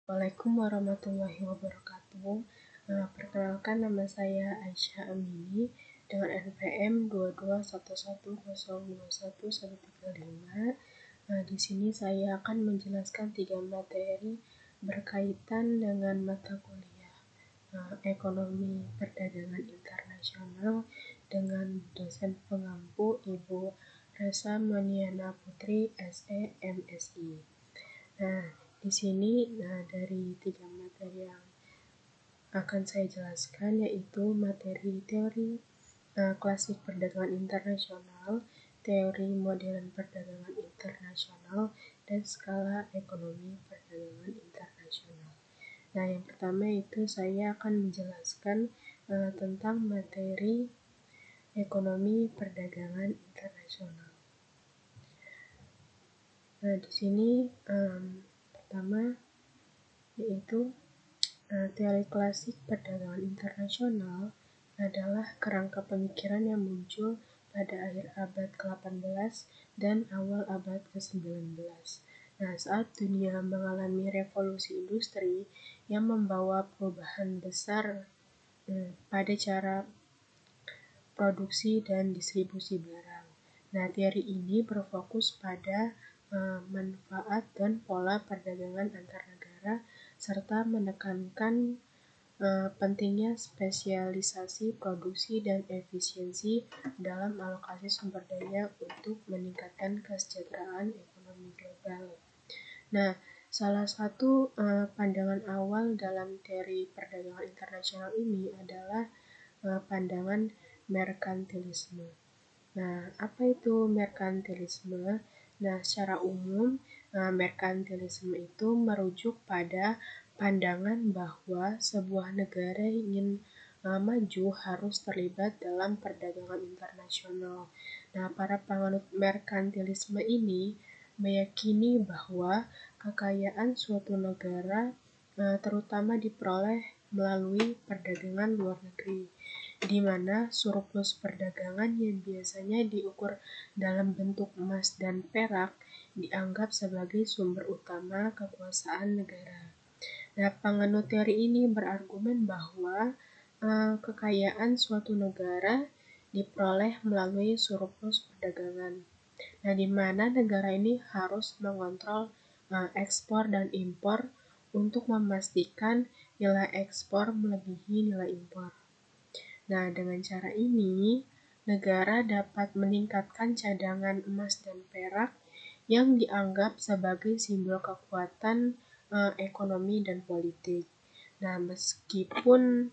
Assalamualaikum warahmatullahi wabarakatuh. Perkenalkan, nama saya Aisyah Amini dengan NPM 221102135. Di sini saya akan menjelaskan 3 materi berkaitan dengan mata kuliah Ekonomi Perdagangan Internasional dengan dosen pengampu Ibu Resa Moniana Putri, SE, MSI. Di sini dari 3 materi yang akan saya jelaskan yaitu materi teori klasik perdagangan internasional, teori modern perdagangan internasional, dan skala ekonomi perdagangan internasional. Yang pertama itu saya akan menjelaskan tentang materi ekonomi perdagangan internasional. Di sini pertama yaitu teori klasik perdagangan internasional adalah kerangka pemikiran yang muncul pada akhir abad ke-18 dan awal abad ke-19. Saat dunia mengalami revolusi industri yang membawa perubahan besar pada cara produksi dan distribusi barang. Teori ini berfokus pada manfaat dan pola perdagangan antar negara serta menekankan pentingnya spesialisasi produksi dan efisiensi dalam alokasi sumber daya untuk meningkatkan kesejahteraan ekonomi global. Salah satu pandangan awal dalam teori perdagangan internasional ini adalah pandangan merkantilisme. Apa itu merkantilisme? Secara umum, merkantilisme itu merujuk pada pandangan bahwa sebuah negara ingin maju harus terlibat dalam perdagangan internasional. Para penganut merkantilisme ini meyakini bahwa kekayaan suatu negara terutama diperoleh melalui perdagangan luar negeri, di mana surplus perdagangan yang biasanya diukur dalam bentuk emas dan perak dianggap sebagai sumber utama kekuasaan negara. Penganut teori ini berargumen bahwa kekayaan suatu negara diperoleh melalui surplus perdagangan, di mana negara ini harus mengontrol ekspor dan impor untuk memastikan nilai ekspor melebihi nilai impor. Dengan cara ini, negara dapat meningkatkan cadangan emas dan perak yang dianggap sebagai simbol kekuatan ekonomi dan politik. Meskipun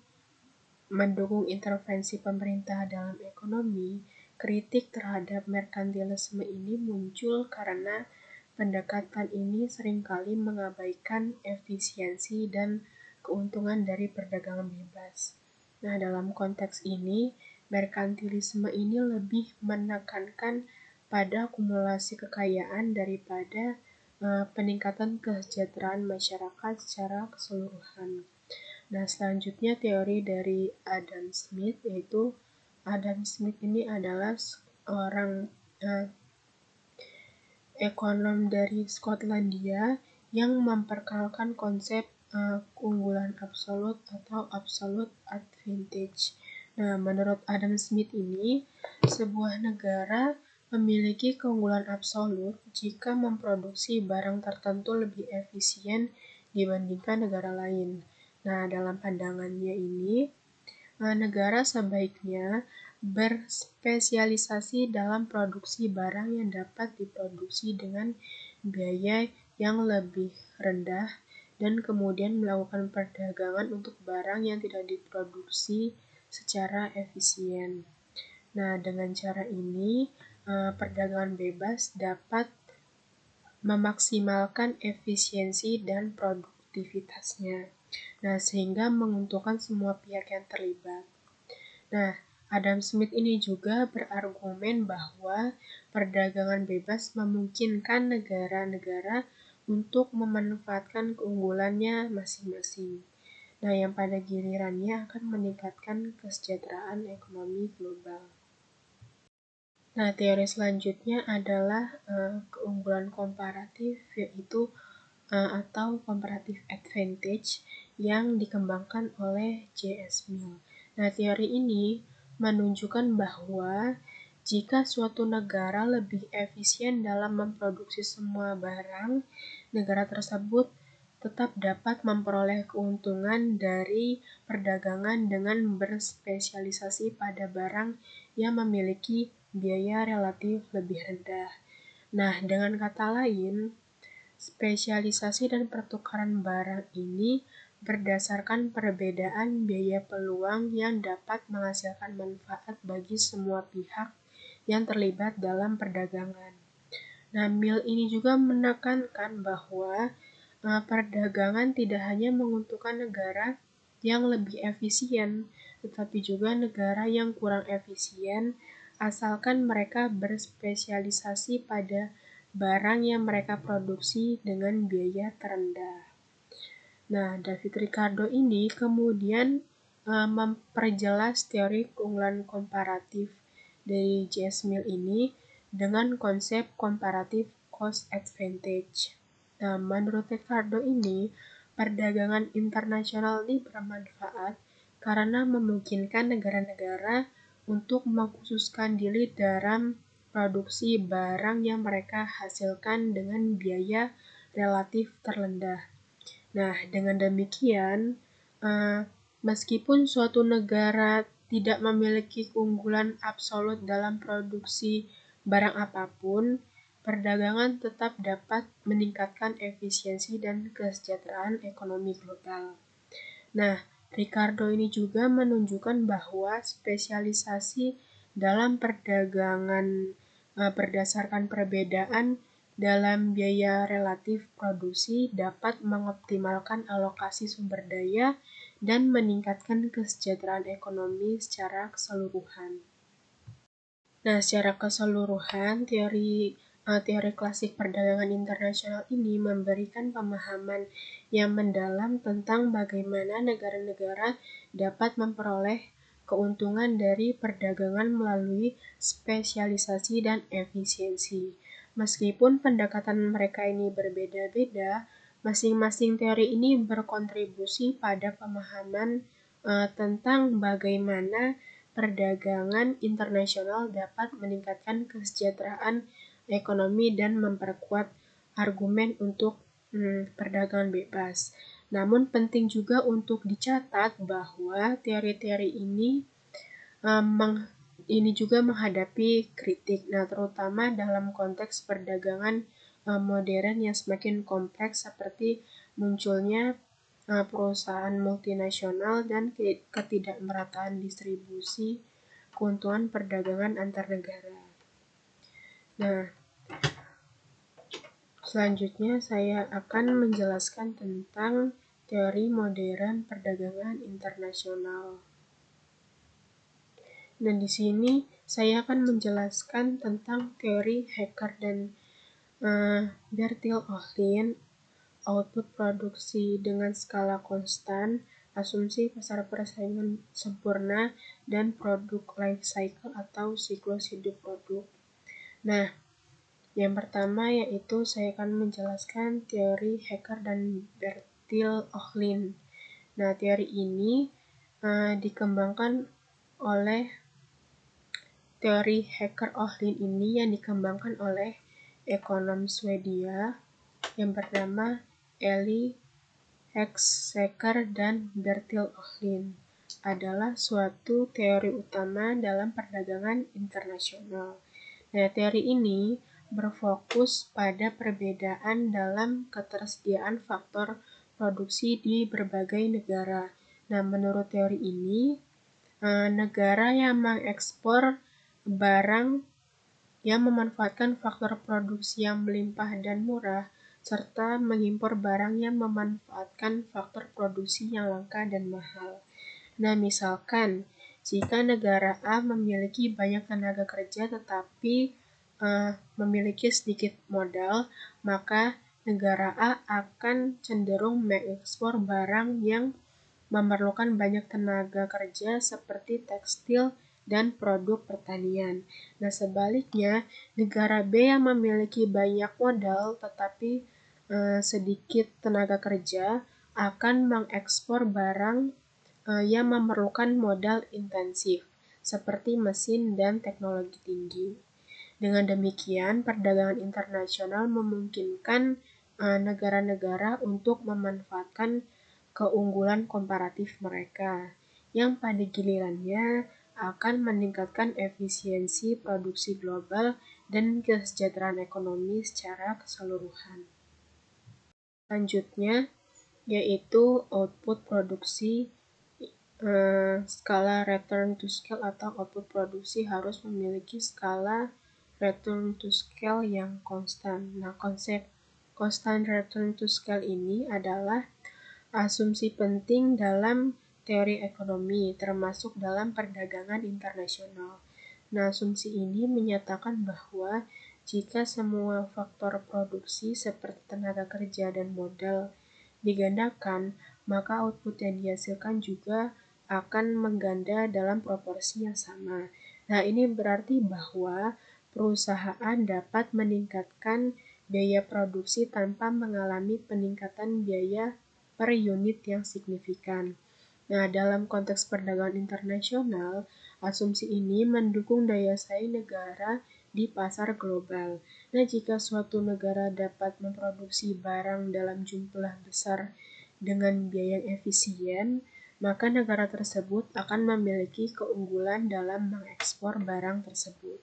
mendukung intervensi pemerintah dalam ekonomi, kritik terhadap merkantilisme ini muncul karena pendekatan ini seringkali mengabaikan efisiensi dan keuntungan dari perdagangan bebas. Dalam konteks ini, merkantilisme ini lebih menekankan pada akumulasi kekayaan daripada peningkatan kesejahteraan masyarakat secara keseluruhan. Selanjutnya teori dari Adam Smith, yaitu Adam Smith ini adalah seorang ekonom dari Skotlandia yang memperkenalkan konsep keunggulan absolut atau absolute advantage. Menurut Adam Smith ini, sebuah negara memiliki keunggulan absolut jika memproduksi barang tertentu lebih efisien dibandingkan negara lain. Dalam pandangannya ini, negara sebaiknya berspesialisasi dalam produksi barang yang dapat diproduksi dengan biaya yang lebih rendah dan kemudian melakukan perdagangan untuk barang yang tidak diproduksi secara efisien. Dengan cara ini, perdagangan bebas dapat memaksimalkan efisiensi dan produktivitasnya, sehingga menguntungkan semua pihak yang terlibat. Adam Smith ini juga berargumen bahwa perdagangan bebas memungkinkan negara-negara untuk memanfaatkan keunggulannya masing-masing, yang pada gilirannya akan meningkatkan kesejahteraan ekonomi global. Teori selanjutnya adalah keunggulan komparatif, yaitu atau comparative advantage yang dikembangkan oleh J.S. Mill. Nah, teori ini menunjukkan bahwa jika suatu negara lebih efisien dalam memproduksi semua barang, negara tersebut tetap dapat memperoleh keuntungan dari perdagangan dengan berspesialisasi pada barang yang memiliki biaya relatif lebih rendah. Nah, dengan kata lain, spesialisasi dan pertukaran barang ini berdasarkan perbedaan biaya peluang yang dapat menghasilkan manfaat bagi semua pihak yang terlibat dalam perdagangan. Nah, Mill ini juga menekankan bahwa perdagangan tidak hanya menguntungkan negara yang lebih efisien, tetapi juga negara yang kurang efisien, asalkan mereka berspesialisasi pada barang yang mereka produksi dengan biaya terendah. Nah, David Ricardo ini kemudian memperjelas teori keunggulan komparatif dari J.S. Mill ini dengan konsep comparative cost advantage. Nah, menurut Ricardo ini, perdagangan internasional ini bermanfaat karena memungkinkan negara-negara untuk mengkhususkan diri dalam produksi barang yang mereka hasilkan dengan biaya relatif terrendah. Nah, dengan demikian, meskipun suatu negara tidak memiliki keunggulan absolut dalam produksi barang apapun, perdagangan tetap dapat meningkatkan efisiensi dan kesejahteraan ekonomi global. Nah, Ricardo ini juga menunjukkan bahwa spesialisasi dalam perdagangan berdasarkan perbedaan dalam biaya relatif produksi dapat mengoptimalkan alokasi sumber daya dan meningkatkan kesejahteraan ekonomi secara keseluruhan. Nah, secara keseluruhan, teori klasik perdagangan internasional ini memberikan pemahaman yang mendalam tentang bagaimana negara-negara dapat memperoleh keuntungan dari perdagangan melalui spesialisasi dan efisiensi. Meskipun pendekatan mereka ini berbeda-beda, masing-masing teori ini berkontribusi pada pemahaman tentang bagaimana perdagangan internasional dapat meningkatkan kesejahteraan ekonomi dan memperkuat argumen untuk perdagangan bebas. Namun penting juga untuk dicatat bahwa teori-teori ini juga menghadapi kritik. Nah, terutama dalam konteks perdagangan modern yang semakin kompleks seperti munculnya perusahaan multinasional dan ketidakmerataan distribusi keuntungan perdagangan antar negara. Nah, selanjutnya saya akan menjelaskan tentang teori modern perdagangan internasional. Nah, di sini saya akan menjelaskan tentang teori Hacker dan Bertil-Ohlin, output produksi dengan skala konstan, asumsi pasar persaingan sempurna, dan produk life cycle atau siklus hidup produk. Nah, yang pertama yaitu saya akan menjelaskan teori Hacker dan Bertil-Ohlin. Nah, teori ini dikembangkan oleh teori Hacker-Ohlin ini yang dikembangkan oleh ekonom Swedia yang bernama Eli Heckscher dan Bertil-Ohlin adalah suatu teori utama dalam perdagangan internasional. Nah, teori ini berfokus pada perbedaan dalam ketersediaan faktor produksi di berbagai negara. Nah, menurut teori ini, negara yang mengekspor barang yang memanfaatkan faktor produksi yang melimpah dan murah, serta mengimpor barang yang memanfaatkan faktor produksi yang langka dan mahal. Nah, misalkan, jika negara A memiliki banyak tenaga kerja tetapi memiliki sedikit modal, maka negara A akan cenderung mengekspor barang yang memerlukan banyak tenaga kerja seperti tekstil dan produk pertanian. Nah, sebaliknya, negara B yang memiliki banyak modal tetapi sedikit tenaga kerja akan mengekspor barang yang memerlukan modal intensif, seperti mesin dan teknologi tinggi. Dengan demikian, perdagangan internasional memungkinkan negara-negara untuk memanfaatkan keunggulan komparatif mereka, yang pada gilirannya akan meningkatkan efisiensi produksi global dan kesejahteraan ekonomi secara keseluruhan. Selanjutnya, yaitu output produksi. Skala return to scale atau output produksi harus memiliki skala return to scale yang konstan. Nah, konsep constant return to scale ini adalah asumsi penting dalam teori ekonomi, termasuk dalam perdagangan internasional. Nah, asumsi ini menyatakan bahwa jika semua faktor produksi seperti tenaga kerja dan modal digandakan, maka output yang dihasilkan juga akan mengganda dalam proporsi yang sama. Nah, ini berarti bahwa perusahaan dapat meningkatkan biaya produksi tanpa mengalami peningkatan biaya per unit yang signifikan. Nah, dalam konteks perdagangan internasional, asumsi ini mendukung daya saing negara di pasar global. Nah, jika suatu negara dapat memproduksi barang dalam jumlah besar dengan biaya yang efisien, maka negara tersebut akan memiliki keunggulan dalam mengekspor barang tersebut.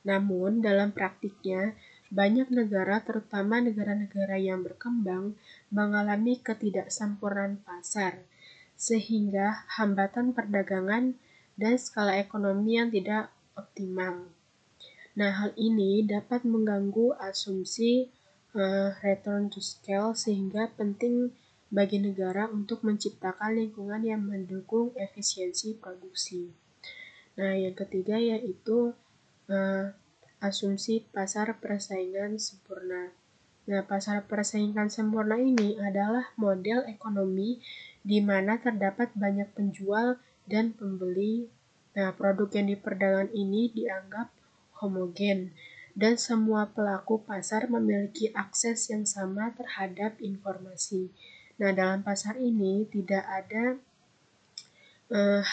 Namun, dalam praktiknya, banyak negara, terutama negara-negara yang berkembang, mengalami ketidaksempurnaan pasar, sehingga hambatan perdagangan dan skala ekonomi yang tidak optimal. Nah, hal ini dapat mengganggu asumsi return to scale, sehingga penting bagi negara untuk menciptakan lingkungan yang mendukung efisiensi produksi. Nah, yang ketiga yaitu asumsi pasar persaingan sempurna. Nah, pasar persaingan sempurna ini adalah model ekonomi di mana terdapat banyak penjual dan pembeli. Nah, produk yang diperdagangkan ini dianggap homogen dan semua pelaku pasar memiliki akses yang sama terhadap informasi. Nah, dalam pasar ini tidak ada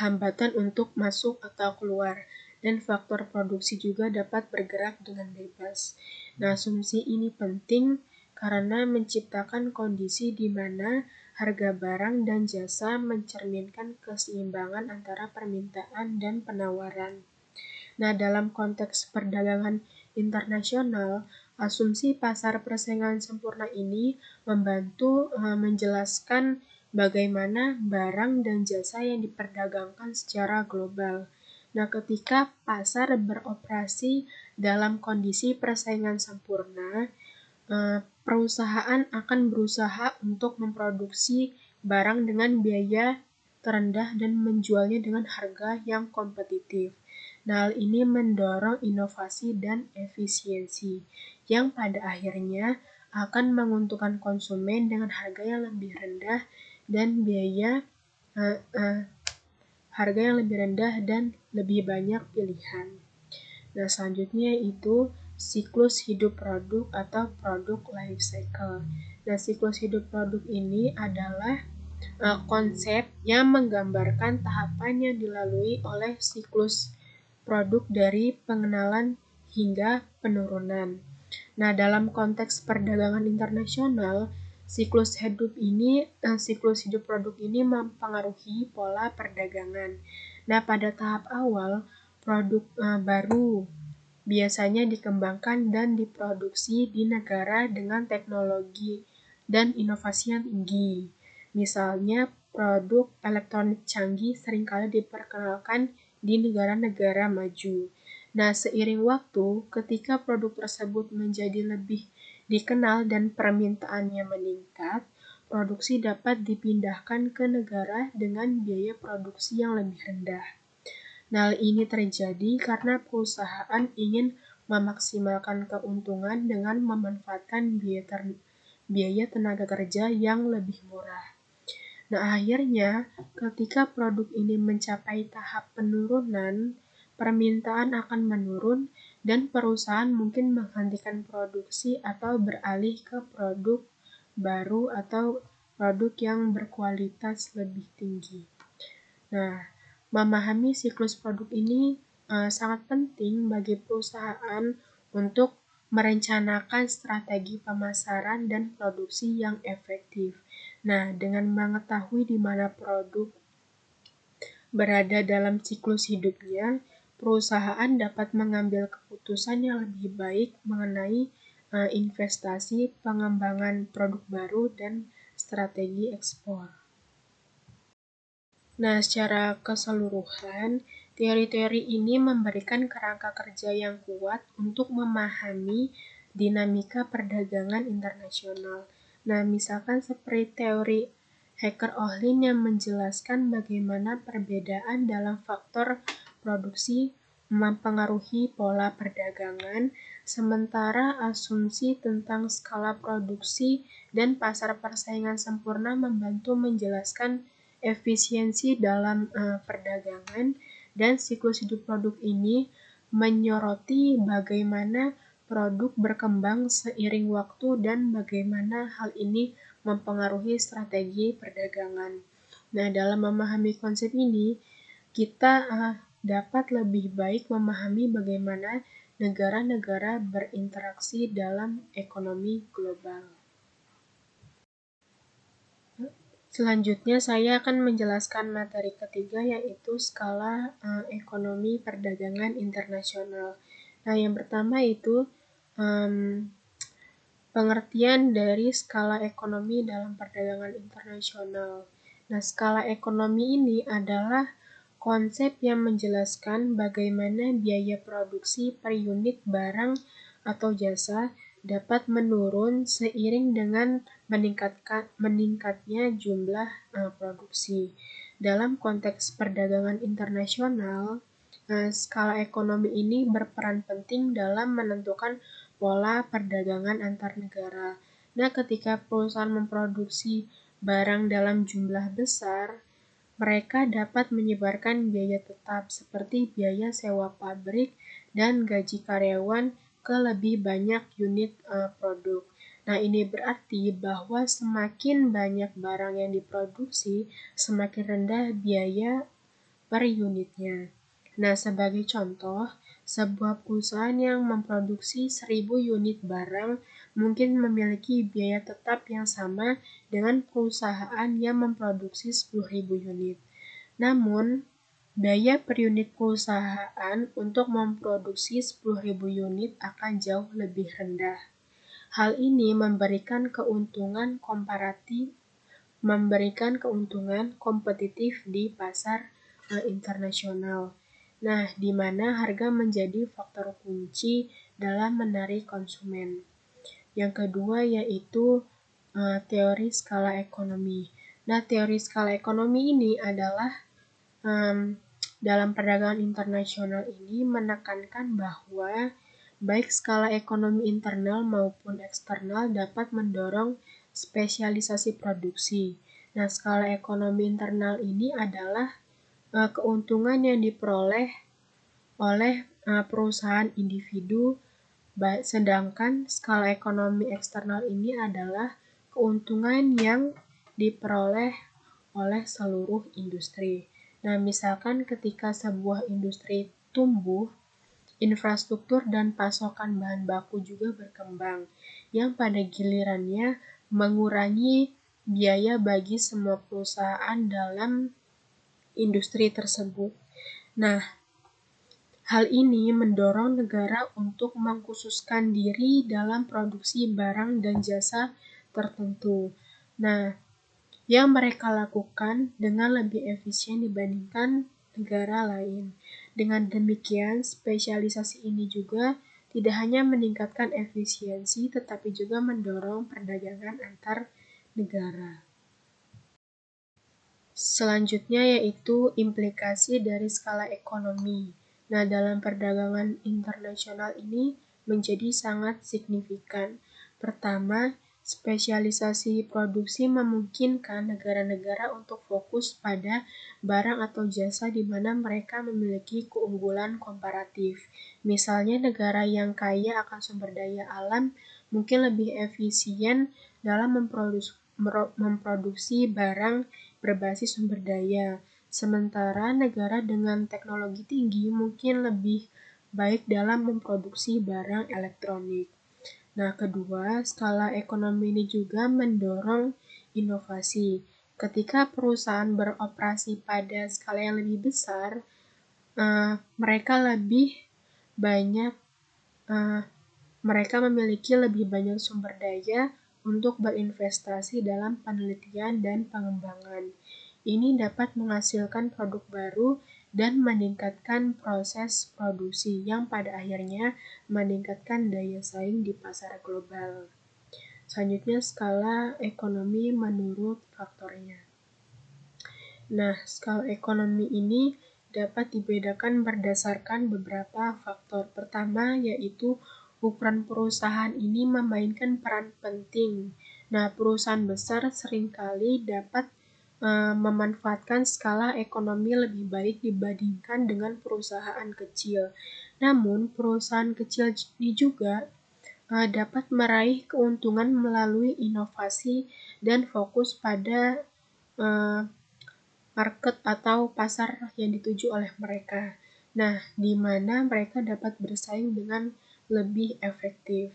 hambatan untuk masuk atau keluar, dan faktor produksi juga dapat bergerak dengan bebas. Nah, asumsi ini penting karena menciptakan kondisi di mana harga barang dan jasa mencerminkan keseimbangan antara permintaan dan penawaran. Nah, dalam konteks perdagangan internasional, asumsi pasar persaingan sempurna ini membantu menjelaskan bagaimana barang dan jasa yang diperdagangkan secara global. Nah, ketika pasar beroperasi dalam kondisi persaingan sempurna, perusahaan akan berusaha untuk memproduksi barang dengan biaya terendah dan menjualnya dengan harga yang kompetitif. Nah, hal ini mendorong inovasi dan efisiensi, yang pada akhirnya akan menguntungkan konsumen dengan harga yang lebih rendah dan harga yang lebih rendah dan lebih banyak pilihan. Nah, selanjutnya itu siklus hidup produk atau produk life cycle. Nah, siklus hidup produk ini adalah konsep yang menggambarkan tahapan yang dilalui oleh siklus produk dari pengenalan hingga penurunan. Nah, dalam konteks perdagangan internasional, siklus hidup produk ini mempengaruhi pola perdagangan. Nah, pada tahap awal, produk baru biasanya dikembangkan dan diproduksi di negara dengan teknologi dan inovasi yang tinggi. Misalnya, produk elektronik canggih seringkali diperkenalkan di negara-negara maju. Nah, seiring waktu, ketika produk tersebut menjadi lebih dikenal dan permintaannya meningkat, produksi dapat dipindahkan ke negara dengan biaya produksi yang lebih rendah. Nah, hal ini terjadi karena perusahaan ingin memaksimalkan keuntungan dengan memanfaatkan biaya tenaga kerja yang lebih murah. Nah, akhirnya ketika produk ini mencapai tahap penurunan, permintaan akan menurun dan perusahaan mungkin menghentikan produksi atau beralih ke produk baru atau produk yang berkualitas lebih tinggi. Nah, memahami siklus produk ini sangat penting bagi perusahaan untuk merencanakan strategi pemasaran dan produksi yang efektif. Nah, dengan mengetahui di mana produk berada dalam siklus hidupnya, perusahaan dapat mengambil keputusan yang lebih baik mengenai investasi, pengembangan produk baru, dan strategi ekspor. Nah, secara keseluruhan, teori-teori ini memberikan kerangka kerja yang kuat untuk memahami dinamika perdagangan internasional. Nah, misalkan seperti teori Hacker-Ohlin yang menjelaskan bagaimana perbedaan dalam faktor produksi mempengaruhi pola perdagangan, sementara asumsi tentang skala produksi dan pasar persaingan sempurna membantu menjelaskan efisiensi dalam perdagangan, dan siklus hidup produk ini menyoroti bagaimana produk berkembang seiring waktu dan bagaimana hal ini mempengaruhi strategi perdagangan. Nah, dalam memahami konsep ini, kita dapat lebih baik memahami bagaimana negara-negara berinteraksi dalam ekonomi global. Selanjutnya saya akan menjelaskan materi ketiga, yaitu skala ekonomi perdagangan internasional. Nah, yang pertama itu pengertian dari skala ekonomi dalam perdagangan internasional. Nah, skala ekonomi ini adalah konsep yang menjelaskan bagaimana biaya produksi per unit barang atau jasa dapat menurun seiring dengan meningkatnya jumlah produksi. Dalam konteks perdagangan internasional, skala ekonomi ini berperan penting dalam menentukan pola perdagangan antar negara. Nah, ketika perusahaan memproduksi barang dalam jumlah besar, mereka dapat menyebarkan biaya tetap seperti biaya sewa pabrik dan gaji karyawan ke lebih banyak unit produk. Nah, ini berarti bahwa semakin banyak barang yang diproduksi, semakin rendah biaya per unitnya. Nah, sebagai contoh, sebuah perusahaan yang memproduksi 1000 unit barang mungkin memiliki biaya tetap yang sama dengan perusahaan yang memproduksi 10.000 unit. Namun, biaya per unit perusahaan untuk memproduksi 10.000 unit akan jauh lebih rendah. Hal ini memberikan keuntungan kompetitif di pasar internasional. Nah, di mana harga menjadi faktor kunci dalam menarik konsumen. Yang kedua yaitu teori skala ekonomi. Nah, teori skala ekonomi ini adalah dalam perdagangan internasional ini menekankan bahwa baik skala ekonomi internal maupun eksternal dapat mendorong spesialisasi produksi. Nah, skala ekonomi internal ini adalah keuntungan yang diperoleh oleh perusahaan individu, sedangkan skala ekonomi eksternal ini adalah keuntungan yang diperoleh oleh seluruh industri. Nah, misalkan ketika sebuah industri tumbuh, infrastruktur dan pasokan bahan baku juga berkembang, yang pada gilirannya mengurangi biaya bagi semua perusahaan dalam industri tersebut. Nah, hal ini mendorong negara untuk mengkhususkan diri dalam produksi barang dan jasa tertentu. Nah, yang mereka lakukan dengan lebih efisien dibandingkan negara lain. Dengan demikian, spesialisasi ini juga tidak hanya meningkatkan efisiensi, tetapi juga mendorong perdagangan antar negara. Selanjutnya yaitu implikasi dari skala ekonomi. Nah, dalam perdagangan internasional ini menjadi sangat signifikan. Pertama, spesialisasi produksi memungkinkan negara-negara untuk fokus pada barang atau jasa di mana mereka memiliki keunggulan komparatif. Misalnya negara yang kaya akan sumber daya alam mungkin lebih efisien dalam memproduksi barang berbasis sumber daya. Sementara negara dengan teknologi tinggi mungkin lebih baik dalam memproduksi barang elektronik. Nah, kedua, skala ekonomi ini juga mendorong inovasi. Ketika perusahaan beroperasi pada skala yang lebih besar, mereka lebih banyak mereka memiliki lebih banyak sumber daya untuk berinvestasi dalam penelitian dan pengembangan. Ini dapat menghasilkan produk baru dan meningkatkan proses produksi yang pada akhirnya meningkatkan daya saing di pasar global. Selanjutnya, skala ekonomi menurut faktornya. Nah, skala ekonomi ini dapat dibedakan berdasarkan beberapa faktor. Pertama, yaitu ukuran perusahaan ini memainkan peran penting. Nah, perusahaan besar seringkali dapat memanfaatkan skala ekonomi lebih baik dibandingkan dengan perusahaan kecil. Namun, perusahaan kecil ini juga dapat meraih keuntungan melalui inovasi dan fokus pada market atau pasar yang dituju oleh mereka. Nah, di mana mereka dapat bersaing dengan lebih efektif.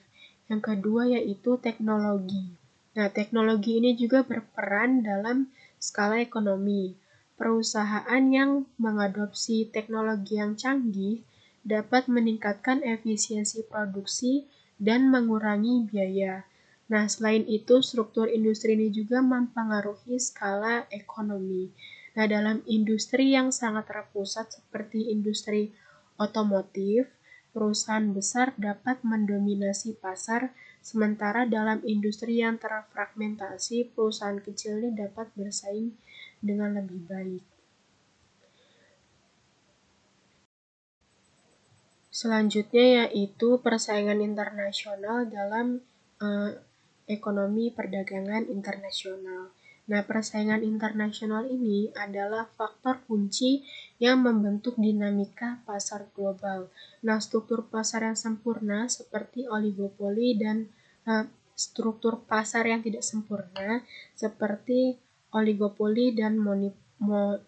Yang kedua yaitu teknologi. Nah, teknologi ini juga berperan dalam skala ekonomi. Perusahaan yang mengadopsi teknologi yang canggih dapat meningkatkan efisiensi produksi dan mengurangi biaya. Nah, selain itu, struktur industri ini juga mempengaruhi skala ekonomi. Nah, dalam industri yang sangat terpusat seperti industri otomotif, perusahaan besar dapat mendominasi pasar, sementara dalam industri yang terfragmentasi, perusahaan kecil ini dapat bersaing dengan lebih baik. Selanjutnya yaitu persaingan internasional dalam ekonomi perdagangan internasional. Nah, persaingan internasional ini adalah faktor kunci yang membentuk dinamika pasar global. Nah, struktur pasar yang sempurna seperti oligopoli dan struktur pasar yang tidak sempurna seperti oligopoli dan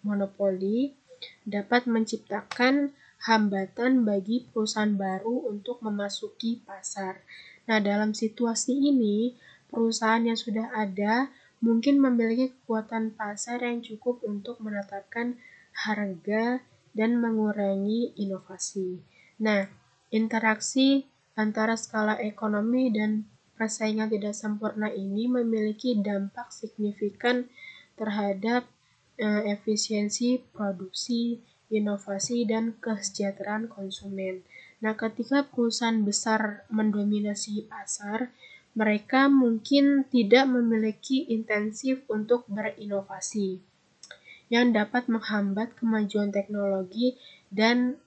monopoli dapat menciptakan hambatan bagi perusahaan baru untuk memasuki pasar. Nah, dalam situasi ini, perusahaan yang sudah ada mungkin memiliki kekuatan pasar yang cukup untuk menetapkan harga dan mengurangi inovasi. Nah, interaksi antara skala ekonomi dan persaingan tidak sempurna ini memiliki dampak signifikan terhadap efisiensi produksi, inovasi, dan kesejahteraan konsumen. Nah, ketika perusahaan besar mendominasi pasar, mereka mungkin tidak memiliki intensif untuk berinovasi, yang dapat menghambat kemajuan teknologi dan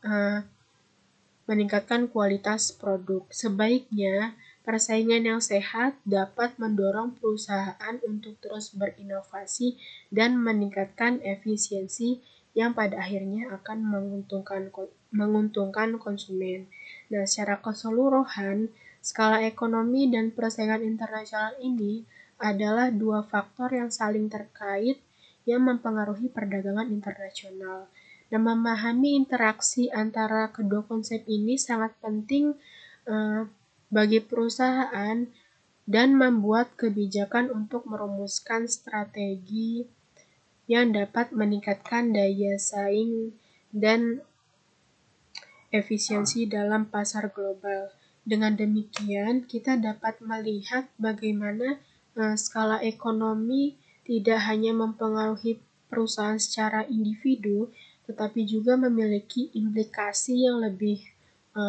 meningkatkan kualitas produk. Sebaiknya, persaingan yang sehat dapat mendorong perusahaan untuk terus berinovasi dan meningkatkan efisiensi yang pada akhirnya akan menguntungkan konsumen. Nah, secara keseluruhan, skala ekonomi dan persaingan internasional ini adalah dua faktor yang saling terkait yang mempengaruhi perdagangan internasional. Dan memahami interaksi antara kedua konsep ini sangat penting bagi perusahaan dan membuat kebijakan untuk merumuskan strategi yang dapat meningkatkan daya saing dan efisiensi dalam pasar global. Dengan demikian, kita dapat melihat bagaimana skala ekonomi tidak hanya mempengaruhi perusahaan secara individu, tetapi juga memiliki implikasi yang lebih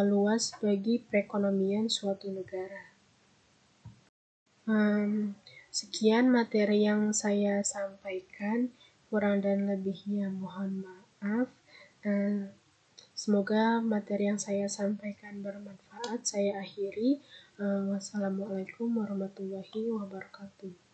luas bagi perekonomian suatu negara. Sekian materi yang saya sampaikan, kurang dan lebihnya mohon maaf. Semoga materi yang saya sampaikan bermanfaat. Saya akhiri. Wassalamualaikum warahmatullahi wabarakatuh.